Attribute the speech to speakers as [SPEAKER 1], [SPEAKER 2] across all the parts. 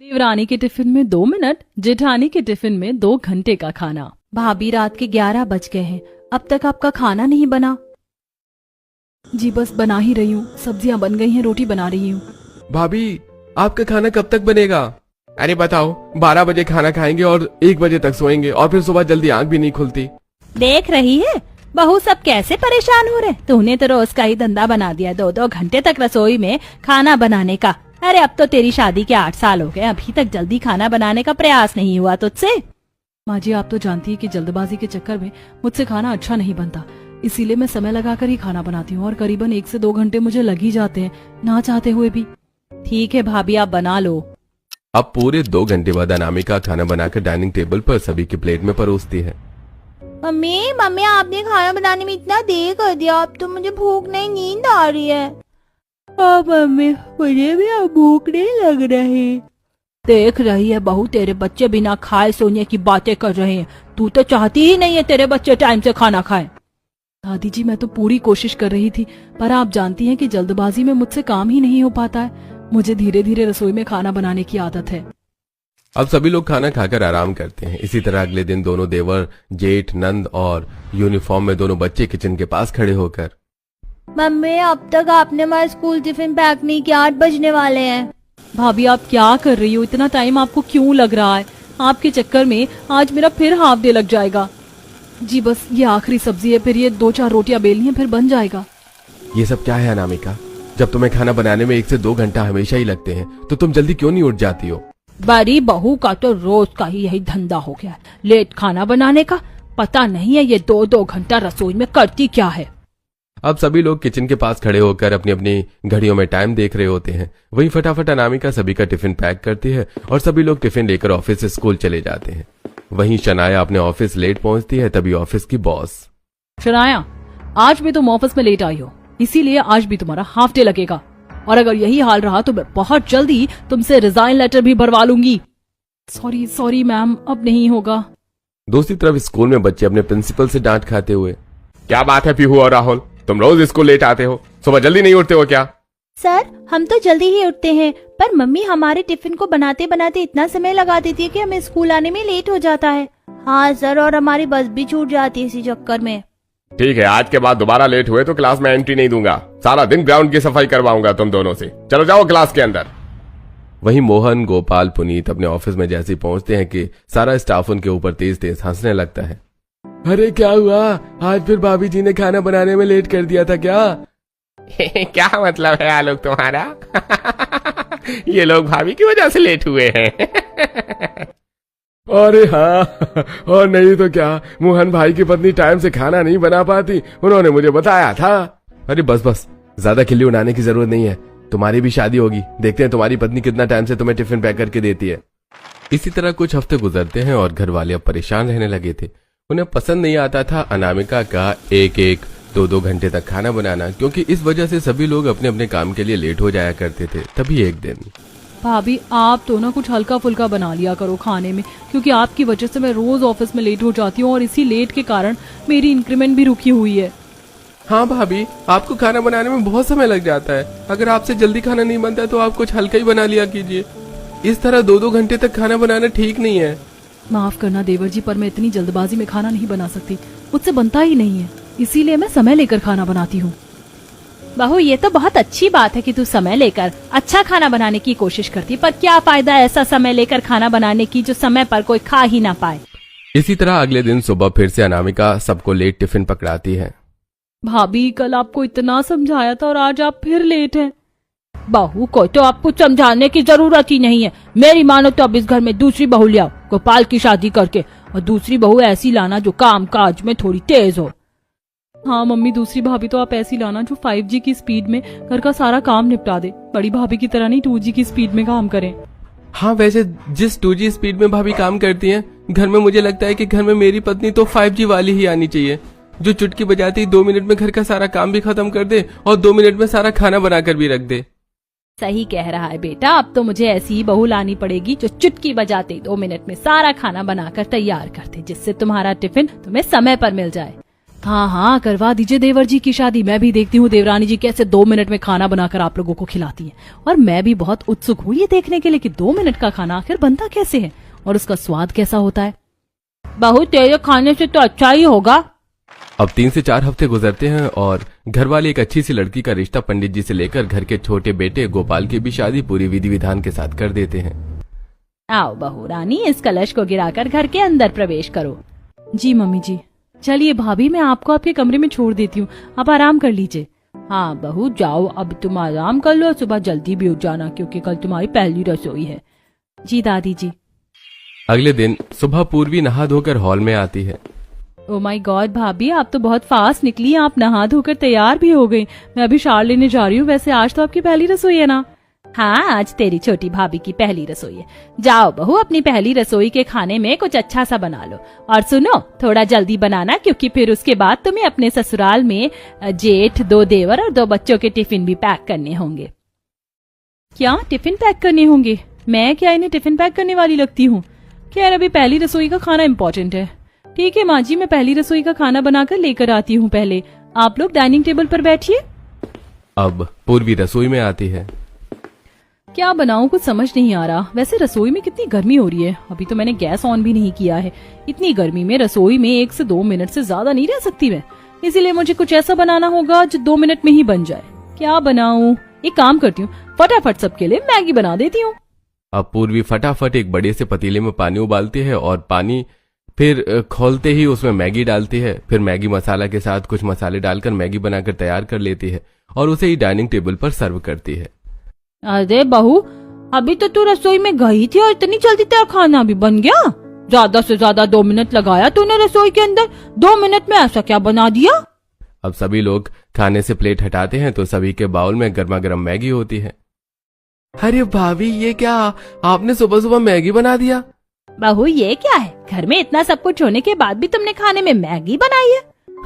[SPEAKER 1] देवरानी के टिफिन में 2 मिनट, जेठानी के टिफिन में 2 घंटे का खाना।
[SPEAKER 2] भाभी रात के 11 बज गए हैं, अब तक आपका खाना नहीं बना।
[SPEAKER 1] जी बस बना ही रही हूँ, सब्जियाँ बन गई हैं, रोटी बना रही हूँ।
[SPEAKER 3] भाभी आपका खाना कब तक बनेगा? अरे बताओ, 12 बजे खाना खाएंगे और 1 बजे तक सोएंगे और फिर सुबह जल्दी आंख भी नहीं खुलती।
[SPEAKER 2] देख रही है बहू सब कैसे परेशान हो रहे। तूने तो रोज का ही धंधा बना दिया, 2-2 घंटे तक रसोई में खाना बनाने का। अरे अब तो तेरी शादी के 8 साल हो गए, अभी तक जल्दी खाना बनाने का प्रयास नहीं हुआ तुझसे।
[SPEAKER 1] माँ जी आप तो जानती है कि जल्दबाजी के चक्कर में मुझसे खाना अच्छा नहीं बनता, इसीलिए मैं समय लगाकर ही खाना बनाती हूँ और करीबन 1 से 2 घंटे मुझे लग ही जाते हैं, ना चाहते हुए भी।
[SPEAKER 2] ठीक है भाभी आप बना लो।
[SPEAKER 3] अब पूरे 2 घंटे बाद अनामिका खाना बनाकर डाइनिंग टेबल पर सभी की प्लेट में परोसती है।
[SPEAKER 2] मम्मी आपने खाना बनाने में इतना देर कर दिया, अब तो मुझे भूख नहीं, नींद आ रही है। मम्मी मुझे भी अब भूख नहीं लग रही। देख रही है बहू, तेरे बच्चे बिना खाए सोने की बातें कर रहे हैं। तू तो चाहती ही नहीं है तेरे बच्चे टाइम से खाना खाएं।
[SPEAKER 1] दादी जी मैं तो पूरी कोशिश कर रही थी, पर आप जानती हैं कि जल्दबाजी में मुझसे काम ही नहीं हो पाता है। मुझे धीरे धीरे रसोई में खाना बनाने की आदत है।
[SPEAKER 3] अब सभी लोग खाना खाकर आराम करते हैं। इसी तरह अगले दिन दोनों देवर, जेठ, नंद और यूनिफॉर्म में दोनों बच्चे किचन के पास खड़े होकर,
[SPEAKER 2] मम्मी अब तक आपने हमारा स्कूल टिफिन पैक नहीं किया, 8 बजने वाले हैं।
[SPEAKER 1] भाभी आप क्या कर रही हो, इतना टाइम आपको क्यों लग रहा है? आपके चक्कर में आज मेरा फिर हाफ डे लग जाएगा। जी बस ये आखिरी सब्जी है, फिर ये 2-4 रोटियां बेलनी है, फिर बन जाएगा।
[SPEAKER 3] ये सब क्या है अनामिका? जब तुम्हें खाना बनाने में 1 से 2 घंटा हमेशा ही लगते हैं तो तुम जल्दी क्यों नहीं उठ जाती हो?
[SPEAKER 2] बड़ी बहू का तो रोज का ही यही धंधा हो गया है, लेट खाना बनाने का। पता नहीं है ये 2-2 घंटा रसोई में करती क्या है।
[SPEAKER 3] अब सभी लोग किचन के पास खड़े होकर अपनी अपनी घड़ियों में टाइम देख रहे होते हैं। वहीं फटाफट अनामिका सभी का टिफिन पैक करती है और सभी लोग टिफिन लेकर ऑफिस से स्कूल चले जाते हैं। वहीं शनाया अपने ऑफिस लेट पहुंचती है, तभी ऑफिस की बॉस,
[SPEAKER 1] शनाया आज भी तुम ऑफिस में लेट आई हो, इसीलिए आज भी तुम्हारा हाफ डे लगेगा, और अगर यही हाल रहा तो मैं बहुत जल्दी तुमसे रिजाइन लेटर भी भरवा लूंगी। सॉरी मैम, अब नहीं होगा।
[SPEAKER 3] दूसरी तरफ स्कूल में बच्चे अपने प्रिंसिपल से डांट खाते हुए, क्या बात है पीहू और राहुल, तुम रोज स्कूल लेट आते हो, सुबह जल्दी नहीं उठते हो क्या?
[SPEAKER 2] सर हम तो जल्दी ही उठते हैं, पर मम्मी हमारे टिफिन को बनाते बनाते इतना समय लगा देती है कि हमें स्कूल आने में लेट हो जाता है। हाँ सर, और हमारी बस भी छूट जाती है इसी चक्कर में।
[SPEAKER 3] ठीक है, आज के बाद दोबारा लेट हुए तो क्लास में एंट्री नहीं दूंगा। सारा दिन ग्राउंड की सफाई करवाऊंगा तुम दोनों से। चलो जाओ क्लास के अंदर। वहीं मोहन, गोपाल, पुनीत अपने ऑफिस में जैसे ही पहुंचते हैं कि सारा स्टाफ उनके ऊपर तेज तेज हंसने लगता है। अरे क्या हुआ, आज फिर भाभी जी ने खाना बनाने में लेट कर दिया था क्या? क्या मतलब है आलोक तुम्हारा? ये लोग भाभी की वजह से लेट हुए हैं। अरे हाँ, और नहीं तो क्या, मोहन भाई की पत्नी टाइम से खाना नहीं बना पाती, उन्होंने मुझे बताया था। अरे बस ज्यादा खिल्ली उड़ाने की जरूरत नहीं है, तुम्हारी भी शादी होगी, देखते हैं तुम्हारी पत्नी कितना टाइम से तुम्हें टिफिन पैक करके देती है। इसी तरह कुछ हफ्ते गुजरते हैं और घर वाले अब परेशान रहने लगे थे। उन्हें पसंद नहीं आता था अनामिका का 1-1, 2-2 घंटे तक खाना बनाना, क्योंकि इस वजह से सभी लोग अपने अपने काम के लिए लेट हो जाया करते थे। तभी एक दिन,
[SPEAKER 1] भाभी आप तो ना कुछ हल्का फुल्का बना लिया करो खाने में, क्योंकि आपकी वजह से मैं रोज ऑफिस में लेट हो जाती हूँ और इसी लेट के कारण मेरी इंक्रीमेंट भी रुकी हुई है।
[SPEAKER 3] हाँ भाभी, आपको खाना बनाने में बहुत समय लग जाता है, अगर आपसे जल्दी खाना नहीं बनता है तो आप कुछ हल्का ही बना लिया कीजिए। इस तरह 2-2 घंटे तक खाना बनाना ठीक नहीं है।
[SPEAKER 1] माफ करना देवर जी, पर मैं इतनी जल्दबाजी में खाना नहीं बना सकती, मुझसे बनता ही नहीं है, इसीलिए मैं समय लेकर खाना बनाती हूँ।
[SPEAKER 2] बहू ये तो बहुत अच्छी बात है कि तू समय लेकर अच्छा खाना बनाने की कोशिश करती, पर क्या फायदा ऐसा समय लेकर खाना बनाने की जो समय पर कोई खा ही ना पाए।
[SPEAKER 3] इसी तरह अगले दिन सुबह फिर से अनामिका सबको लेट टिफिन पकड़ाती है।
[SPEAKER 1] भाभी कल आपको इतना समझाया था और आज आप फिर लेट हैं।
[SPEAKER 2] बहू को तो आपको समझाने की जरूरत ही नहीं है। मेरी मानो तो अब इस घर में दूसरी बहू ले आओ, गोपाल की शादी करके, और दूसरी बहू ऐसी लाना जो काम काज में थोड़ी तेज हो।
[SPEAKER 1] हाँ मम्मी, दूसरी भाभी तो आप ऐसी लाना जो 5G की स्पीड में घर का सारा काम निपटा दे, बड़ी भाभी की तरह नहीं 2G की स्पीड में काम करें।
[SPEAKER 3] हाँ वैसे जिस 2G स्पीड में भाभी काम करती हैं घर में, मुझे लगता है कि घर में मेरी पत्नी तो 5G वाली ही आनी चाहिए, जो चुटकी बजाती ही 2 मिनट में घर का सारा काम भी खत्म कर दे और 2 मिनट में सारा खाना बनाकर भी रख दे।
[SPEAKER 2] सही कह रहा है बेटा, अब तो मुझे ऐसी ही बहू लानी पड़ेगी जो चुटकी बजाते 2 मिनट में सारा खाना बनाकर तैयार कर दे, जिससे तुम्हारा टिफिन तुम्हें समय पर मिल जाए।
[SPEAKER 1] हाँ हाँ, करवा दीजिए देवर जी की शादी। मैं भी देखती हूँ देवरानी जी कैसे 2 मिनट में खाना बनाकर आप लोगों को खिलाती है। और मैं भी बहुत उत्सुक हूँ ये देखने के लिए कि 2 मिनट का खाना आखिर बनता कैसे है और उसका स्वाद कैसा होता है।
[SPEAKER 2] बहू तेरे खाने से तो अच्छा ही होगा।
[SPEAKER 3] अब 3 से 4 हफ्ते गुजरते हैं और घर वाले एक अच्छी सी लड़की का रिश्ता पंडित जी से लेकर घर के छोटे बेटे गोपाल की भी शादी पूरी विधि विधान के साथ कर देते हैं।
[SPEAKER 1] आओ बहू रानी, इस कलश को गिराकर घर के अंदर प्रवेश करो। जी मम्मी जी। चलिए भाभी, मैं आपको आपके कमरे में छोड़ देती हूँ, आप आराम कर लीजिए।
[SPEAKER 2] हाँ बहू जाओ, अब तुम आराम कर लो, सुबह जल्दी भी उठ जाना क्योंकि कल तुम्हारी पहली रसोई है।
[SPEAKER 1] जी दादी जी।
[SPEAKER 3] अगले दिन सुबह पूर्वी नहा धोकर हॉल में आती है।
[SPEAKER 1] ओ माय गॉड भाभी, आप तो बहुत फास्ट निकली, आप नहा धोकर तैयार भी हो गई। मैं अभी शार लेने जा रही हूँ। वैसे आज तो आपकी पहली रसोई है ना?
[SPEAKER 2] हाँ, आज तेरी छोटी भाभी की पहली रसोई है। जाओ बहू, अपनी पहली रसोई के खाने में कुछ अच्छा सा बना लो। और सुनो, थोड़ा जल्दी बनाना क्योंकि फिर उसके बाद तुम्हें अपने ससुराल में जेठ, 2 देवर और 2 बच्चों के टिफिन भी पैक करने होंगे।
[SPEAKER 1] क्या टिफिन पैक करने होंगे? मैं क्या इन्हें टिफिन पैक करने वाली लगती हूँ? खैर, अभी पहली रसोई का खाना इम्पोर्टेंट है। ठीक है माँ जी, मैं पहली रसोई का खाना बनाकर लेकर आती हूँ। पहले आप लोग डाइनिंग टेबल पर बैठिए।
[SPEAKER 3] अब पूर्वी रसोई में आती है।
[SPEAKER 1] क्या बनाऊं, कुछ समझ नहीं आ रहा। वैसे रसोई में कितनी गर्मी हो रही है। अभी तो मैंने गैस ऑन भी नहीं किया है। इतनी गर्मी में रसोई में 1 से 2 मिनट से ज्यादा नहीं रह सकती मैं। इसीलिए मुझे कुछ ऐसा बनाना होगा जो 2 मिनट में ही बन जाए। क्या बनाऊं? एक काम करती हूँ, फटाफट सबके लिए मैगी बना देती हूँ।
[SPEAKER 3] अब पूर्वी फटाफट एक बड़े से पतीले में पानी उबालती है और पानी फिर खोलते ही उसमें मैगी डालती है। फिर मैगी मसाला के साथ कुछ मसाले डालकर मैगी बनाकर तैयार कर लेती है और उसे ही डाइनिंग टेबल पर सर्व करती है।
[SPEAKER 2] अरे बहू, अभी तो तू रसोई में गई थी और इतनी जल्दी तेरा खाना भी बन गया? ज्यादा से ज्यादा 2 मिनट लगाया तूने रसोई के अंदर, 2 मिनट में ऐसा क्या बना दिया?
[SPEAKER 3] अब सभी लोग खाने से प्लेट हटाते हैं तो सभी के बाउल में गर्मा गर्म मैगी होती है। अरे भाभी, ये क्या, आपने सुबह सुबह मैगी बना दिया?
[SPEAKER 2] बहू ये क्या है, घर में इतना सब कुछ होने के बाद भी तुमने खाने में मैगी बनाई है?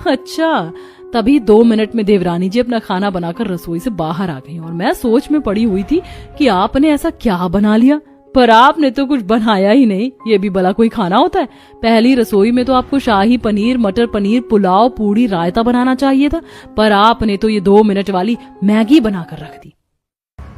[SPEAKER 1] अच्छा, तभी 2 मिनट में देवरानी जी अपना खाना बनाकर रसोई से बाहर आ गई और मैं सोच में पड़ी हुई थी कि आपने ऐसा क्या बना लिया, पर आपने तो कुछ बनाया ही नहीं। ये भी भला कोई खाना होता है? पहली रसोई में तो आपको शाही पनीर, मटर पनीर, पुलाव, पूड़ी, रायता बनाना चाहिए था, पर आपने तो ये 2 मिनट वाली मैगी बनाकर रख दी।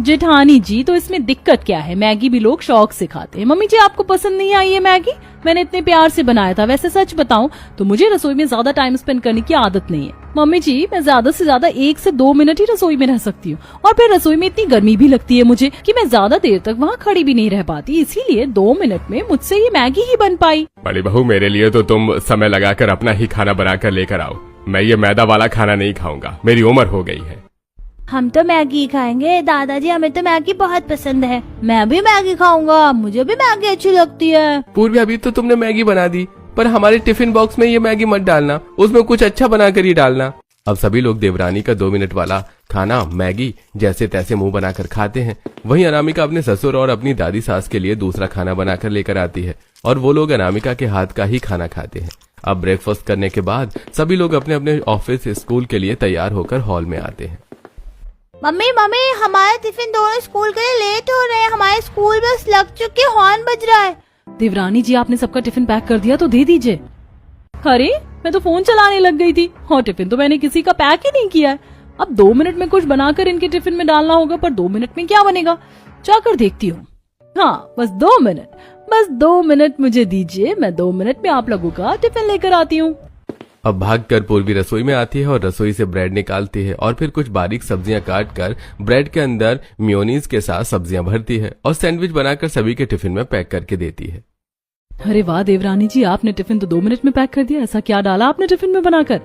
[SPEAKER 1] जेठानी जी, तो इसमें दिक्कत क्या है? मैगी भी लोग शौक से खाते हैं। मम्मी जी, आपको पसंद नहीं आई है मैगी? मैंने इतने प्यार से बनाया था। वैसे सच बताऊं तो मुझे रसोई में ज्यादा टाइम स्पेंड करने की आदत नहीं है। मम्मी जी, मैं ज्यादा से ज्यादा 1 से 2 मिनट ही रसोई में रह सकती हूँ और फिर रसोई में इतनी गर्मी भी लगती है मुझे कि मैं ज्यादा देर तक वहाँ खड़ी भी नहीं रह पाती। इसीलिए 2 मिनट में मुझसे ये मैगी ही बन पाई।
[SPEAKER 3] बड़ी बहू, मेरे लिए तो तुम समय लगाकर अपना ही खाना बनाकर लेकर आओ। मैं ये मैदा वाला खाना नहीं खाऊंगा, मेरी उम्र हो गई है।
[SPEAKER 2] हम तो मैगी खाएंगे दादाजी, हमें तो मैगी बहुत पसंद है। मैं भी मैगी खाऊंगा, मुझे भी मैगी अच्छी लगती है।
[SPEAKER 3] पूर्वी, अभी तो तुमने मैगी बना दी, पर हमारे टिफिन बॉक्स में ये मैगी मत डालना, उसमें कुछ अच्छा बनाकर ही डालना। अब सभी लोग देवरानी का 2 मिनट वाला खाना मैगी जैसे तैसे मुंह बनाकर खाते हैं। वहीं अनामिका अपने ससुर और अपनी दादी सास के लिए दूसरा खाना बनाकर लेकर आती है और वो लोग अनामिका के हाथ का ही खाना खाते हैं। अब ब्रेकफास्ट करने के बाद सभी लोग अपने अपने ऑफिस, स्कूल के लिए तैयार होकर हॉल में आते हैं।
[SPEAKER 2] मम्मी मम्मी, हमारे टिफिन दोनों स्कूल के लिए लेट हो रहे हैं। हमारे स्कूल बस लग चुकी, हॉर्न बज रहा है।
[SPEAKER 1] देवरानी जी, आपने सबका टिफिन पैक कर दिया तो दे दीजिए। अरे, मैं तो फोन चलाने लग गई थी और टिफिन तो मैंने किसी का पैक ही नहीं किया है। अब 2 मिनट में कुछ बनाकर इनके टिफिन में डालना होगा, पर 2 मिनट में क्या बनेगा, जाकर देखती हूँ। हाँ, बस 2 मिनट, बस 2 मिनट मुझे दीजिए। मैं 2 मिनट में आप लोगों का टिफिन लेकर आती हूँ।
[SPEAKER 3] अब भागकर पूर्वी रसोई में आती है और रसोई से ब्रेड निकालती है और फिर कुछ बारीक सब्जियां काट कर ब्रेड के अंदर मेयोनीज के साथ सब्जियां भरती है और सैंडविच बनाकर सभी के टिफिन में पैक करके देती है।
[SPEAKER 1] अरे वाह देवरानी जी, आपने टिफिन तो 2 मिनट में पैक कर दिया। ऐसा क्या डाला आपने टिफिन में बनाकर?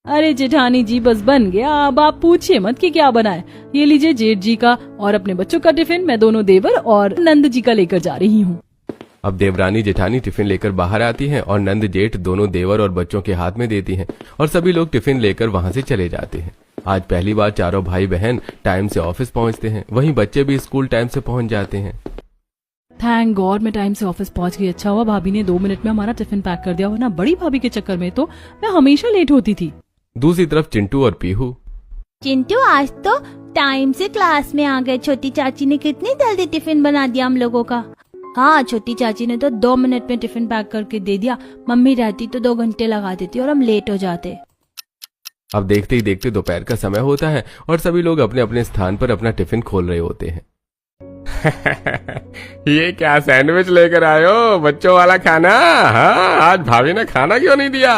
[SPEAKER 1] अरे जेठानी जी, बस बन गया। अब आप पूछिए मत कि क्या बनाए। ये लीजिए जेठ जी का और अपने बच्चों का टिफिन, मैं दोनों देवर और नंद जी का लेकर जा रही हूँ।
[SPEAKER 3] अब देवरानी जेठानी टिफिन लेकर बाहर आती हैं और नंद जेठ दोनों देवर और बच्चों के हाथ में देती हैं और सभी लोग टिफिन लेकर वहां से चले जाते हैं। आज पहली बार चारों भाई बहन टाइम से ऑफिस पहुंचते हैं, वहीं बच्चे भी स्कूल टाइम से पहुंच जाते हैं।
[SPEAKER 1] थैंक गॉड मैं टाइम से ऑफिस पहुंच गई। अच्छा हुआ भाभी ने 2 मिनट में हमारा टिफिन पैक कर दिया, वरना बड़ी भाभी के चक्कर में तो मैं हमेशा लेट होती थी।
[SPEAKER 3] दूसरी तरफ चिंटू और पीहू।
[SPEAKER 2] चिंटू, आज तो टाइम से क्लास में आ गए। छोटी चाची ने कितनी जल्दी टिफिन बना दिया हम लोगों का। हाँ, छोटी चाची ने तो 2 मिनट में टिफिन पैक करके दे दिया। मम्मी रहती तो 2 घंटे लगा देती और हम लेट हो जाते।
[SPEAKER 3] अब देखते ही देखते दोपहर का समय होता है और सभी लोग अपने अपने स्थान पर अपना टिफिन खोल रहे होते हैं। ये क्या सैंडविच लेकर आए हो, बच्चों वाला खाना? हाँ, आज भाभी ने खाना क्यों नहीं दिया?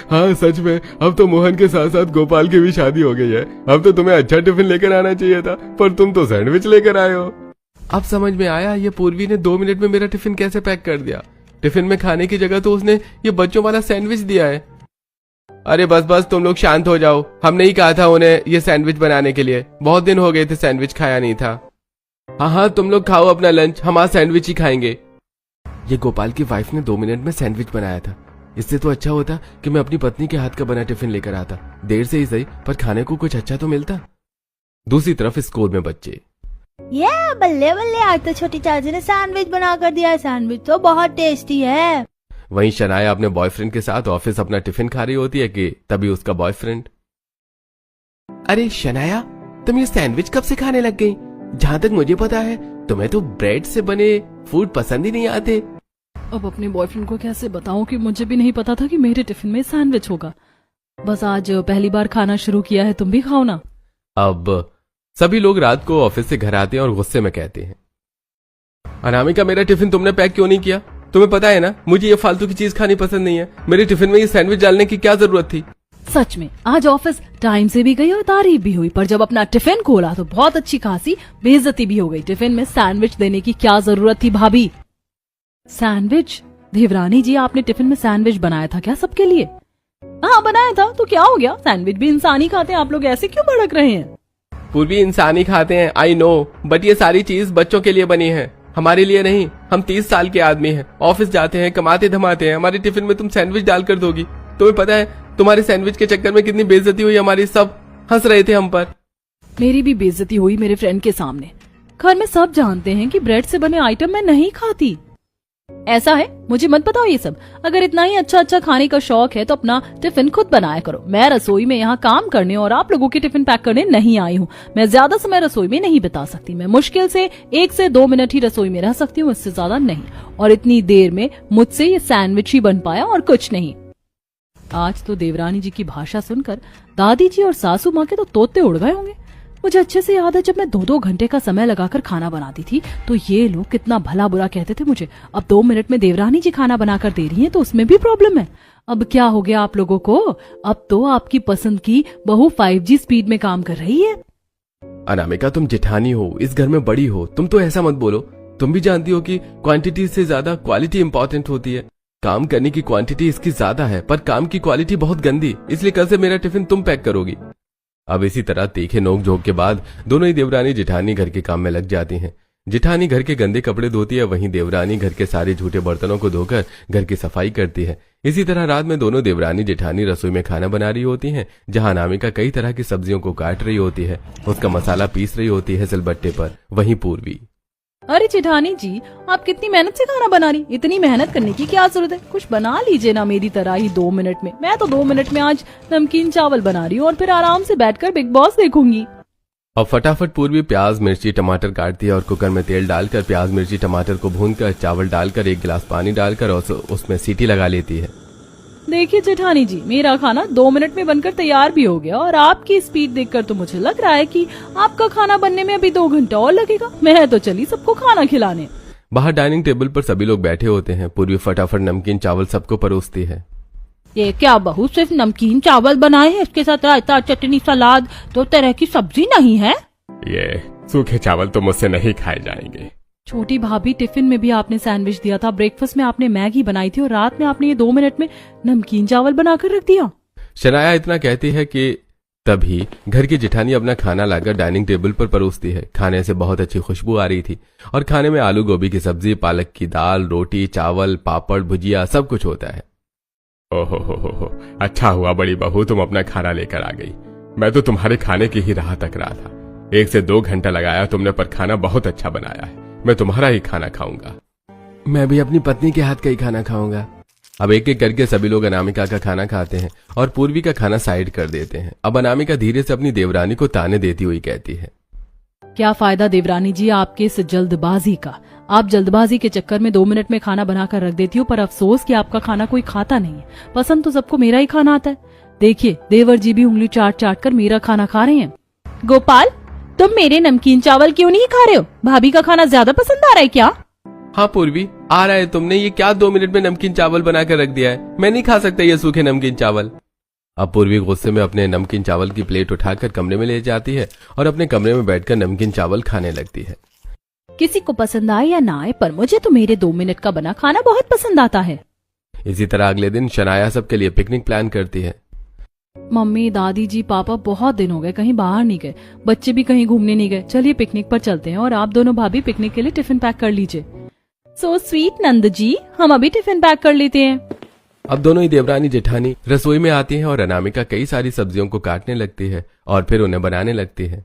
[SPEAKER 3] हाँ सच में, अब तो मोहन के साथ साथ गोपाल की भी शादी हो गई है। अब तो तुम्हें अच्छा टिफिन लेकर आना चाहिए था, पर तुम तो सैंडविच लेकर आए हो। अब समझ में आया ये पूर्वी ने 2 मिनट में मेरा टिफिन कैसे पैक कर दिया। टिफिन में खाने की जगह तो उसने ये बच्चों वाला सैंडविच दिया है। अरे बस बस तुम लोग शांत हो जाओ, हमने ही कहा था उन्हें ये सैंडविच बनाने के लिए। बहुत दिन हो गए थे सैंडविच खाया नहीं था। हाँ हाँ तुम लोग खाओ अपना लंच, हम आज सैंडविच ही खाएंगे। ये गोपाल की वाइफ ने 2 मिनट में सैंडविच बनाया था। इससे तो अच्छा होता कि मैं अपनी पत्नी के हाथ का बना टिफिन लेकर आता। देर से ही सही, पर खाने को कुछ अच्छा तो मिलता। दूसरी तरफ स्कूल में बच्चे,
[SPEAKER 2] ये बल्ले बल्ले, आज तो छोटी चाची ने सैंडविच बना कर दिया है। सैंडविच तो बहुत टेस्टी है।
[SPEAKER 3] वहीं शनाया अपने बॉयफ्रेंड के साथ ऑफिस अपना टिफिन खा रही होती है कि तभी उसका बॉयफ्रेंड, अरे शनाया तुम ये सैंडविच कब से खाने लग गई? जहां तक मुझे पता है तुम्हें तो ब्रेड से बने फूड पसंद ही नहीं आते।
[SPEAKER 1] अब अपने बॉयफ्रेंड को कैसे बताऊं कि मुझे भी नहीं पता था कि मेरे टिफिन में सैंडविच होगा। बस आज पहली बार खाना शुरू किया है, तुम भी खाओ ना।
[SPEAKER 3] अब सभी लोग रात को ऑफिस से घर आते हैं और गुस्से में कहते हैं, अनामिका मेरा टिफिन तुमने पैक क्यों नहीं किया? तुम्हें पता है ना मुझे ये फालतू की चीज खानी पसंद नहीं है। मेरे टिफिन में ये सैंडविच डालने की क्या जरूरत थी?
[SPEAKER 1] सच में आज ऑफिस टाइम से भी गई और तारीफ भी हुई, पर जब अपना टिफिन खोला तो बहुत अच्छी खासी बेइज्जती भी हो गई। टिफिन में सैंडविच देने की क्या जरूरत थी भाभी? सैंडविच? देवरानी जी आपने टिफिन में सैंडविच बनाया था क्या सबके लिए? हाँ बनाया था, तो क्या हो गया? सैंडविच भी इंसान ही खाते हैं, आप लोग ऐसे क्यों भड़क रहे हैं?
[SPEAKER 3] पूर्वी इंसान ही खाते हैं, आई नो, बट ये सारी चीज बच्चों के लिए बनी है, हमारे लिए नहीं। हम 30 साल के आदमी हैं, ऑफिस जाते हैं, कमाते धमाते हैं। हमारे टिफिन में तुम सैंडविच डालकर दोगी? तुम्हें पता है तुम्हारे सैंडविच के चक्कर में कितनी बेइज्जती हुई हमारी? सब हंस रहे थे हम पर।
[SPEAKER 1] मेरी भी बेइज्जती हुई मेरे फ्रेंड के सामने। घर में सब जानते हैं कि ब्रेड से बने आइटम मैं नहीं खाती। ऐसा है, मुझे मत बताओ ये सब। अगर इतना ही अच्छा अच्छा खाने का शौक है तो अपना टिफिन खुद बनाया करो। मैं रसोई में यहाँ काम करने और आप लोगों के टिफिन पैक करने नहीं आई हूँ। मैं ज्यादा समय रसोई में नहीं बिता सकती। मैं मुश्किल से 1 से 2 मिनट ही रसोई में रह सकती हूँ, इससे ज्यादा नहीं। और इतनी देर में मुझसे ये सैंडविच ही बन पाया और कुछ नहीं। आज तो देवरानी जी की भाषा सुनकर दादी जी और सासू माँ के तो तोते उड़ गए होंगे। मुझे अच्छे से याद है जब मैं 2-2 घंटे का समय लगाकर खाना बनाती थी तो ये लोग कितना भला बुरा कहते थे मुझे। अब 2 मिनट में देवरानी जी खाना बनाकर दे रही हैं तो उसमें भी प्रॉब्लम है। अब क्या हो गया आप लोगों को? अब तो आपकी पसंद की बहू 5G स्पीड में काम कर रही है।
[SPEAKER 3] अनामिका तुम जेठानी हो, इस घर में बड़ी हो, तुम तो ऐसा मत बोलो। तुम भी जानती हो कि क्वांटिटी से ज्यादा क्वालिटी इंपॉर्टेंट होती है। काम करने की क्वांटिटी इसकी ज्यादा है पर काम की क्वालिटी बहुत गंदी, इसलिए कल से मेरा टिफिन तुम पैक करोगी। अब इसी तरह तीखे नोक झोंक के बाद दोनों ही देवरानी जेठानी घर के काम में लग जाती हैं। जेठानी घर के गंदे कपड़े धोती है, वहीं देवरानी घर के सारे झूठे बर्तनों को धोकर घर की सफाई करती है। इसी तरह रात में दोनों देवरानी जेठानी रसोई में खाना बना रही होती हैं, जहां अनामिका कई तरह की सब्जियों को काट रही होती है, उसका मसाला पीस रही होती है सिलबट्टे पर। वहीं पूर्वी,
[SPEAKER 1] अरे जेठानी जी आप कितनी मेहनत से खाना बना रही, इतनी मेहनत करने की क्या जरूरत है? कुछ बना लीजिए ना मेरी तरह ही 2 मिनट में। मैं तो 2 मिनट में आज नमकीन चावल बना रही हूँ और फिर आराम से बैठकर बिग बॉस देखूंगी।
[SPEAKER 3] और फटाफट पूर्वी प्याज मिर्ची टमाटर काटती है और कुकर में तेल डालकर प्याज मिर्ची टमाटर को भूनकर चावल डालकर 1 गिलास पानी डालकर उसमें सीटी लगा लेती है।
[SPEAKER 1] देखिए जेठानी जी मेरा खाना 2 मिनट में बनकर तैयार भी हो गया और आपकी स्पीड देखकर तो मुझे लग रहा है कि आपका खाना बनने में अभी 2 घंटा और लगेगा। मैं तो चली सबको खाना खिलाने।
[SPEAKER 3] बाहर डाइनिंग टेबल पर सभी लोग बैठे होते हैं। पूर्वी फटाफट नमकीन चावल सबको परोसती है।
[SPEAKER 2] ये क्या बहू सिर्फ नमकीन चावल बनाए हैं? इसके साथ रायता, चटनी, सलाद, 2 तरह की सब्जी नहीं है?
[SPEAKER 3] ये सूखे चावल तो मुझसे नहीं खाए जाएंगे।
[SPEAKER 1] छोटी भाभी टिफिन में भी आपने सैंडविच दिया था, ब्रेकफास्ट में आपने मैगी बनाई थी और रात में आपने ये 2 मिनट में नमकीन चावल बनाकर रख दिया।
[SPEAKER 3] शनाया इतना कहती है कि तभी घर की जेठानी अपना खाना लाकर डाइनिंग टेबल पर परोसती है। खाने से बहुत अच्छी खुशबू आ रही थी और खाने में आलू गोभी की सब्जी, पालक की दाल, रोटी, चावल, पापड़, भुजिया सब कुछ होता है। ओहो हो, अच्छा हुआ बड़ी बहू तुम अपना खाना लेकर आ गई। मैं तो तुम्हारे खाने की ही राह तक रहा था। 1 से 2 घंटा लगाया तुमने, पर खाना बहुत अच्छा बनाया है। मैं तुम्हारा ही खाना खाऊंगा। मैं भी अपनी पत्नी के हाथ का ही खाना खाऊंगा। अब एक एक करके सभी लोग अनामिका का खाना खाते हैं और पूर्वी का खाना साइड कर देते हैं। अब अनामिका धीरे से अपनी देवरानी को ताने देती हुई कहती है,
[SPEAKER 1] क्या फायदा देवरानी जी आपके इस जल्दबाजी का। आप जल्दबाजी के चक्कर में 2 मिनट में खाना बनाकर रख देती हो, पर अफसोस कि आपका खाना कोई खाता नहीं है। पसंद तो सबको मेरा ही खाना आता है। देखिए देवर जी भी उंगली चाट चाट कर मेरा खाना खा रहे हैं।
[SPEAKER 2] गोपाल, तुम मेरे नमकीन चावल क्यों नहीं खा रहे हो? भाभी का खाना ज्यादा पसंद आ रहा है क्या?
[SPEAKER 3] हाँ पूर्वी, आ रहा है। तुमने ये क्या 2 मिनट में नमकीन चावल बनाकर रख दिया है? मैं नहीं खा सकता ये सूखे नमकीन चावल। अब पूर्वी गुस्से में अपने नमकीन चावल की प्लेट उठाकर कमरे में ले जाती है और अपने कमरे में बैठकर नमकीन चावल खाने लगती है।
[SPEAKER 1] किसी को पसंद आए या ना आए, पर मुझे तो मेरे 2 मिनट का बना खाना बहुत पसंद आता है।
[SPEAKER 3] इसी तरह अगले दिन शनाया सबके लिए पिकनिक प्लान करती है।
[SPEAKER 1] मम्मी, दादी जी, पापा बहुत दिन हो गए कहीं बाहर नहीं गए, बच्चे भी कहीं घूमने नहीं गए। चलिए पिकनिक पर चलते हैं और आप दोनों भाभी पिकनिक के लिए टिफिन पैक कर लीजिए।
[SPEAKER 2] सो स्वीट नंद जी, हम अभी टिफिन पैक कर लेते हैं।
[SPEAKER 3] अब दोनों ही देवरानी जेठानी रसोई में आती हैं और अनामिका कई सारी सब्जियों को काटने लगती है और फिर उन्हें बनाने लगती है।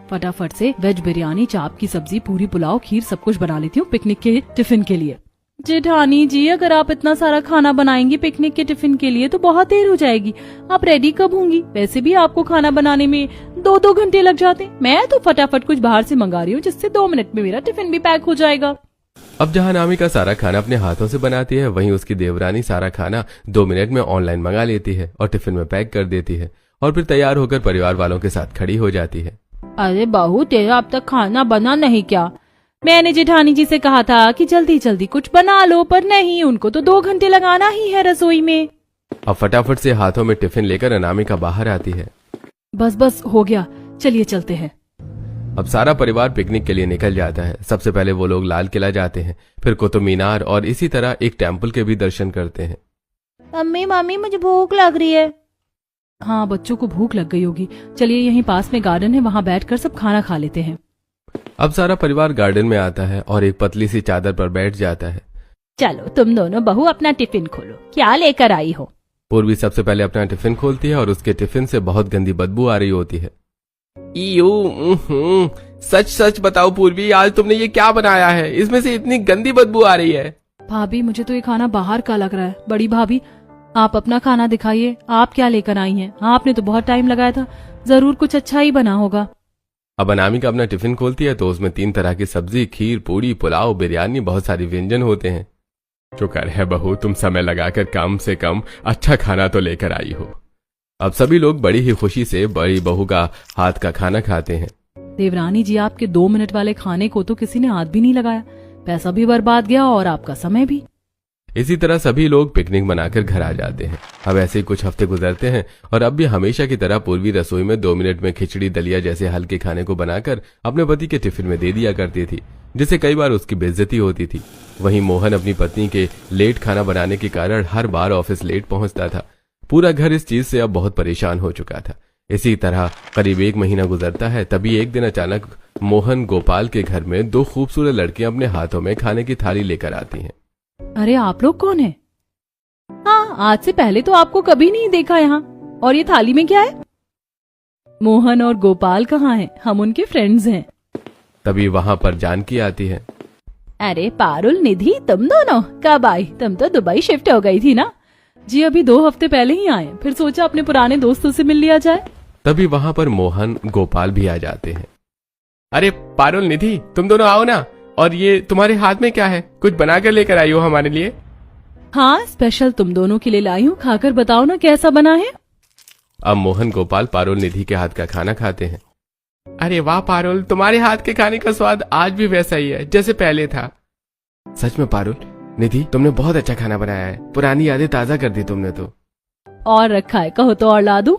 [SPEAKER 1] फटाफट से वेज बिरयानी, चाप की सब्जी, पूरी पुलाव, खीर सब कुछ बना लेती हूँ पिकनिक के टिफिन के लिए।
[SPEAKER 2] जेठानी जी, अगर आप इतना सारा खाना बनाएंगी पिकनिक के टिफिन के लिए तो बहुत देर हो जाएगी। आप रेडी कब होंगी? वैसे भी आपको खाना बनाने में 2-2 घंटे लग जाते। मैं तो फटाफट कुछ बाहर से मंगा रही हूँ, जिससे 2 मिनट में मेरा टिफिन भी पैक हो जाएगा।
[SPEAKER 3] अब जहाँ अनामिका सारा खाना अपने हाथों से बनाती है, वहीं उसकी देवरानी सारा खाना 2 मिनट में ऑनलाइन मंगा लेती है और टिफिन में पैक कर देती है और फिर तैयार होकर परिवार वालों के साथ खड़ी हो जाती है।
[SPEAKER 2] अरे बहू, तेरा अब तक खाना बना नहीं क्या? मैंने जेठानी जी से कहा था कि जल्दी जल्दी कुछ बना लो, पर नहीं, उनको तो 2 घंटे लगाना ही है रसोई में।
[SPEAKER 3] अब फटाफट से हाथों में टिफिन लेकर अनामिका बाहर आती है।
[SPEAKER 1] बस बस हो गया, चलिए चलते हैं।
[SPEAKER 3] अब सारा परिवार पिकनिक के लिए निकल जाता है। सबसे पहले वो लोग लाल किला जाते हैं, फिर कुतुब मीनार और इसी तरह एक टेम्पल के भी दर्शन करते हैं।
[SPEAKER 2] मम्मी, मुझे भूख लग रही है।
[SPEAKER 1] हाँ, बच्चों को भूख लग गई होगी। चलिए यहीं पास में गार्डन है, वहाँ बैठकर सब खाना खा लेते हैं।
[SPEAKER 3] अब सारा परिवार गार्डन में आता है और एक पतली सी चादर पर बैठ जाता है।
[SPEAKER 2] चलो तुम दोनों बहू अपना टिफिन खोलो, क्या लेकर आई हो?
[SPEAKER 3] पूर्वी सबसे पहले अपना टिफिन खोलती है और उसके टिफिन से बहुत गंदी बदबू आ रही होती है। सच सच बताओ पूर्वी, आज तुमने ये क्या बनाया है? इसमें से इतनी गंदी बदबू आ रही है।
[SPEAKER 1] भाभी, मुझे तो ये खाना बाहर का लग रहा है। बड़ी भाभी, आप अपना खाना दिखाइए, आप क्या लेकर आई हैं? आपने तो बहुत टाइम लगाया था, जरूर कुछ अच्छा ही बना होगा।
[SPEAKER 3] अब अनामिका अपना टिफिन खोलती है तो उसमें 3 तरह की सब्जी, खीर, पूड़ी, पुलाव, बिरयानी, बहुत सारी व्यंजन होते हैं। शुक्र है बहू, तुम समय लगाकर कम से कम अच्छा खाना तो लेकर आई हो। अब सभी लोग बड़ी ही खुशी से बड़ी बहू का हाथ का खाना खाते हैं।
[SPEAKER 1] देवरानी जी, आपके 2 मिनट वाले खाने को तो किसी ने हाथ भी नहीं लगाया। पैसा भी बर्बाद गया और आपका समय भी।
[SPEAKER 3] इसी तरह सभी लोग पिकनिक मनाकर घर आ जाते हैं। अब ऐसे ही कुछ हफ्ते गुजरते हैं और अब भी हमेशा की तरह पूर्वी रसोई में 2 मिनट में खिचड़ी, दलिया जैसे हल्के खाने को बनाकर अपने पति के टिफिन में दे दिया करती थी, जिससे कई बार उसकी बेइज्जती होती थी। वहीं मोहन अपनी पत्नी के लेट खाना बनाने के कारण हर बार ऑफिस लेट पहुंचता था। पूरा घर इस चीज से अब बहुत परेशान हो चुका था। इसी तरह करीब 1 महीना गुजरता है। तभी एक दिन अचानक मोहन गोपाल के घर में 2 खूबसूरत लड़कियां अपने हाथों में खाने की थाली लेकर आती हैं।
[SPEAKER 1] अरे आप लोग कौन हैं?
[SPEAKER 2] हाँ, आज से पहले तो आपको कभी नहीं देखा यहाँ। और ये थाली में क्या है?
[SPEAKER 1] मोहन और गोपाल कहाँ हैं? हम उनके फ्रेंड्स हैं।
[SPEAKER 3] तभी वहां पर जानकी आती है।
[SPEAKER 2] अरे पारुल, निधि, तुम दोनों कब आई? तुम तो दुबई शिफ्ट हो गई थी ना?
[SPEAKER 1] जी अभी 2 हफ्ते पहले ही आए, फिर सोचा अपने पुराने दोस्तों से मिल लिया जाए।
[SPEAKER 3] तभी वहां पर मोहन गोपाल भी आ जाते हैं। अरे पारुल, निधि, तुम दोनों आओ ना। और ये तुम्हारे हाथ में क्या है? कुछ बनाकर लेकर आई हो हमारे लिए?
[SPEAKER 1] हाँ, स्पेशल तुम दोनों के लिए लाई हूँ, खाकर बताओ ना कैसा बना है।
[SPEAKER 3] अब मोहन गोपाल पारुल निधि के हाथ का खाना खाते हैं। अरे वाह पारुल, तुम्हारे हाथ के खाने का स्वाद आज भी वैसा ही है जैसे पहले था। सच में पारुल, निधि, तुमने बहुत अच्छा खाना बनाया है। पुरानी यादें ताजा कर दी तुमने तो।
[SPEAKER 1] और रखा है, कहो तो और ला दूं?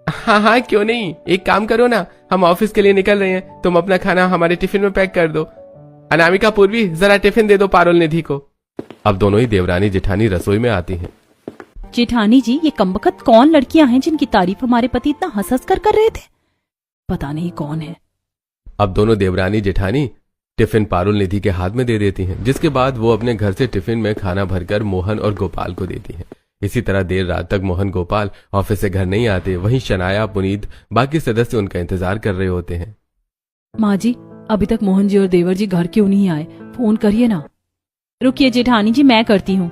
[SPEAKER 3] हाँ, क्यों नहीं। एक काम करो ना, हम ऑफिस के लिए निकल रहे हैं, तुम अपना खाना हमारे टिफिन में पैक कर दो। अनामिका, पूर्वी, जरा टिफिन दे दो पारुल निधि को। अब दोनों ही देवरानी जेठानी रसोई में आती हैं।
[SPEAKER 2] जेठानी जी, ये कमबख्त कौन लड़कियां हैं जिनकी तारीफ हमारे पति इतना हंस कर रहे थे?
[SPEAKER 1] पता नहीं कौन है।
[SPEAKER 3] अब दोनों देवरानी जेठानी टिफिन पारुल निधि के हाथ में दे देती हैं, जिसके बाद वो अपने घर से टिफिन में खाना भरकर मोहन और गोपाल को देती हैं। इसी तरह देर रात तक मोहन गोपाल ऑफिस से घर नहीं आते। वहीं शनाया, पुनीत, बाकी सदस्य उनका इंतजार कर रहे होते हैं।
[SPEAKER 1] माँ जी, अभी तक मोहन जी और देवर जी घर क्यों नहीं आए? फोन करिए ना।
[SPEAKER 2] रुकिए जेठानी जी, मैं करती हूँ।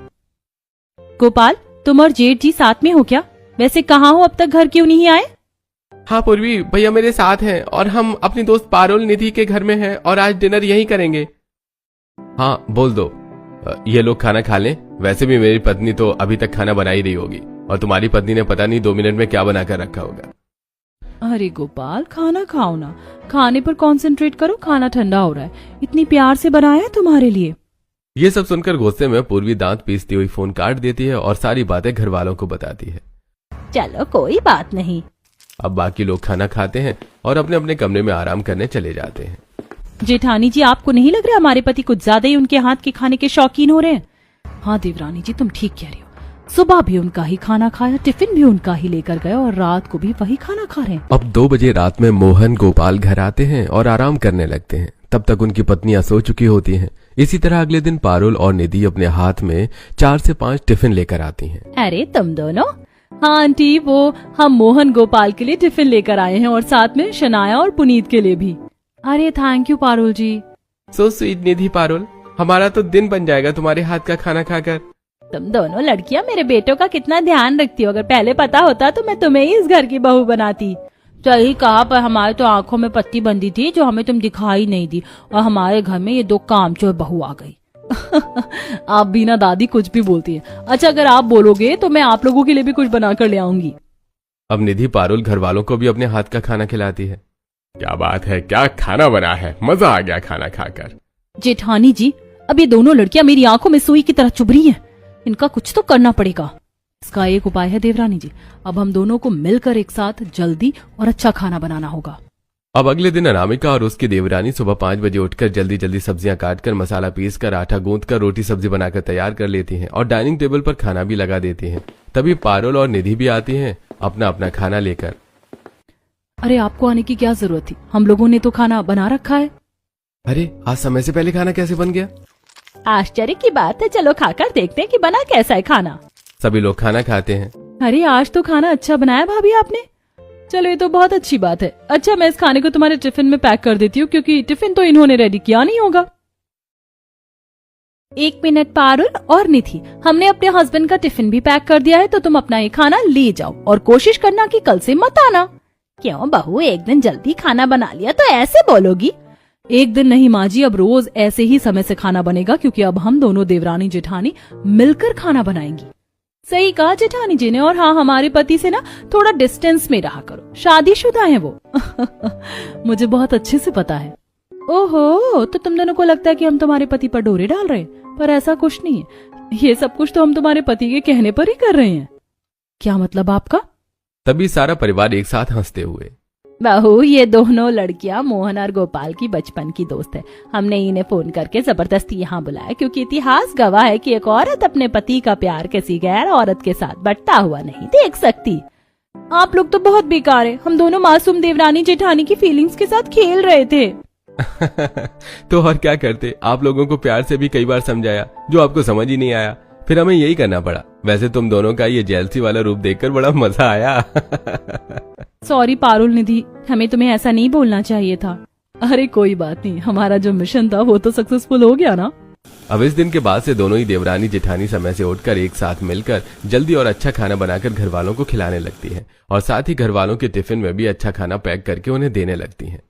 [SPEAKER 2] गोपाल, तुम और जेठ जी साथ में हो क्या? वैसे कहाँ हो, अब तक घर क्यों नहीं आए?
[SPEAKER 3] हाँ पूर्वी, भैया मेरे साथ हैं और हम अपनी दोस्त पारुल निधि के घर में हैं और आज डिनर यहीं करेंगे। हाँ बोल दो, ये लोग खाना खा लें। वैसे भी मेरी पत्नी तो अभी तक खाना बना ही रही होगी और तुम्हारी पत्नी ने पता नहीं 2 मिनट में क्या बनाकर रखा होगा।
[SPEAKER 1] अरे गोपाल, खाना खाओ ना, खाने पर कंसंट्रेट करो, खाना ठंडा हो रहा है, इतनी प्यार से बनाया है तुम्हारे लिए।
[SPEAKER 3] ये सब सुनकर गुस्से में पूर्वी दांत पीसती हुई फोन काट देती है और सारी बातें घर वालों को बताती है।
[SPEAKER 2] चलो कोई बात नहीं।
[SPEAKER 3] अब बाकी लोग खाना खाते हैं और अपने अपने कमरे में आराम करने चले जाते हैं।
[SPEAKER 1] जेठानी जी, आपको नहीं लग रहा हमारे पति कुछ ज्यादा ही उनके हाथ के खाने के शौकीन हो रहे हैं? हाँ देवरानी जी, तुम ठीक कह रही हो। सुबह भी उनका ही खाना खाया, टिफिन भी उनका ही लेकर गए और रात को भी वही खाना खा रहे हैं।
[SPEAKER 3] अब 2 बजे रात में मोहन गोपाल घर आते हैं और आराम करने लगते हैं। तब तक उनकी पत्नियां सो चुकी होती हैं। इसी तरह अगले दिन पारुल और निधि अपने हाथ में 4 से 5 टिफिन लेकर आती हैं।
[SPEAKER 2] अरे तुम दोनों?
[SPEAKER 1] हाँ आंटी, वो हम मोहन गोपाल के लिए टिफिन लेकर आए हैं और साथ में शनाया और पुनीत के लिए भी। अरे thank you Parul ji.
[SPEAKER 3] So sweet Nidhi Parul, हमारा तो दिन बन जाएगा तुम्हारे हाथ का खाना खाकर।
[SPEAKER 2] तुम दोनों लड़कियां मेरे बेटों का कितना ध्यान रखती हो। अगर पहले पता होता तो मैं तुम्हें ही इस घर की बहू बनाती। सही कहा, पर हमारे तो आंखों में पट्टी बंधी थी जो हमें तुम दिखाई नहीं दी और हमारे घर में ये 2 कामचोर बहू आ गई।
[SPEAKER 1] आप भी ना दादी कुछ भी बोलती है। अच्छा, अगर आप बोलोगे तो मैं आप लोगों के लिए भी कुछ बनाकर ले आऊंगी।
[SPEAKER 3] अब निधि पारुल घर वालों को भी अपने हाथ का खाना खिलाती है। क्या बात है, क्या खाना बना है, मजा आ गया खाना खाकर।
[SPEAKER 1] जेठानी जी, अब ये दोनों लड़कियां मेरी आंखों में सुई की तरह चुभ रही हैं। इनका कुछ तो करना पड़ेगा। इसका एक उपाय है देवरानी जी, अब हम दोनों को मिलकर एक साथ जल्दी और अच्छा खाना बनाना होगा।
[SPEAKER 3] अब अगले दिन अनामिका और उसकी देवरानी सुबह 5 बजे उठकर जल्दी जल्दी सब्जियां काटकर, मसाला पीसकर, आटा गूंथकर रोटी सब्जी बनाकर तैयार कर लेती हैं और डाइनिंग टेबल पर खाना भी लगा देती हैं। तभी पारुल और निधि भी आती हैं अपना अपना खाना लेकर।
[SPEAKER 1] अरे आपको आने की क्या जरूरत थी, हम लोगों ने तो खाना बना रखा है।
[SPEAKER 3] अरे आज समय से पहले खाना कैसे बन गया?
[SPEAKER 2] आश्चर्य की बात है, चलो खाकर देखते हैं कि बना कैसा है खाना।
[SPEAKER 3] सभी लोग खाना खाते हैं।
[SPEAKER 1] अरे आज तो खाना अच्छा बनाया भाभी आपने। चलो ये तो बहुत अच्छी बात है। अच्छा, मैं इस खाने को तुम्हारे टिफिन में पैक कर देती हूँ क्योंकि टिफिन तो इन्होंने रेडी किया नहीं होगा।
[SPEAKER 2] 1 मिनट पारुल और निधि, हमने अपने हस्बैंड का टिफिन भी पैक कर दिया है, तो तुम अपना ये खाना ले जाओ और कोशिश करना कि कल से मत आना। क्यों बहू, एक दिन जल्दी खाना बना लिया तो ऐसे बोलोगी?
[SPEAKER 1] एक दिन नहीं माँ जी, अब रोज ऐसे ही समय से खाना बनेगा क्योंकि अब हम दोनों देवरानी जेठानी मिलकर खाना बनाएंगी। सही कहा जेठानी जी ने। और हाँ, हमारे पति से ना थोड़ा डिस्टेंस में रहा करो, शादीशुदा है वो। मुझे बहुत अच्छे से पता है। ओहो, तो तुम दोनों को लगता है कि हम तुम्हारे पति पर डोरे डाल रहे हैं, पर ऐसा कुछ नहीं है। ये सब कुछ तो हम तुम्हारे पति के कहने पर ही कर रहे हैं। क्या मतलब आपका?
[SPEAKER 3] तभी सारा परिवार एक साथ हंसते हुए।
[SPEAKER 2] बहू, ये दोनों लड़कियां मोहन और गोपाल की बचपन की दोस्त है। हमने इन्हें फोन करके जबरदस्ती यहाँ बुलाया क्योंकि इतिहास गवाह है कि एक औरत अपने पति का प्यार किसी गैर औरत के साथ बंटता हुआ नहीं देख सकती।
[SPEAKER 1] आप लोग तो बहुत बेकार है। हम दोनों मासूम देवरानी जेठानी की फीलिंग्स के साथ खेल रहे थे।
[SPEAKER 3] तो और क्या करते, आप लोगों को प्यार से भी कई बार समझाया जो आपको समझ ही नहीं आया, फिर हमें यही करना पड़ा। वैसे तुम दोनों का ये जेलसी वाला रूप देखकर बड़ा मजा आया।
[SPEAKER 1] सॉरी पारुल निधि, हमें तुम्हें ऐसा नहीं बोलना चाहिए था। अरे कोई बात नहीं, हमारा जो मिशन था वो तो सक्सेसफुल हो गया ना।
[SPEAKER 3] अब इस दिन के बाद से दोनों ही देवरानी जेठानी समय से उठकर एक साथ मिलकर जल्दी और अच्छा खाना बनाकर घर वालों को खिलाने लगती है और साथ ही घर वालों के टिफिन में भी अच्छा खाना पैक करके उन्हें देने लगती हैं।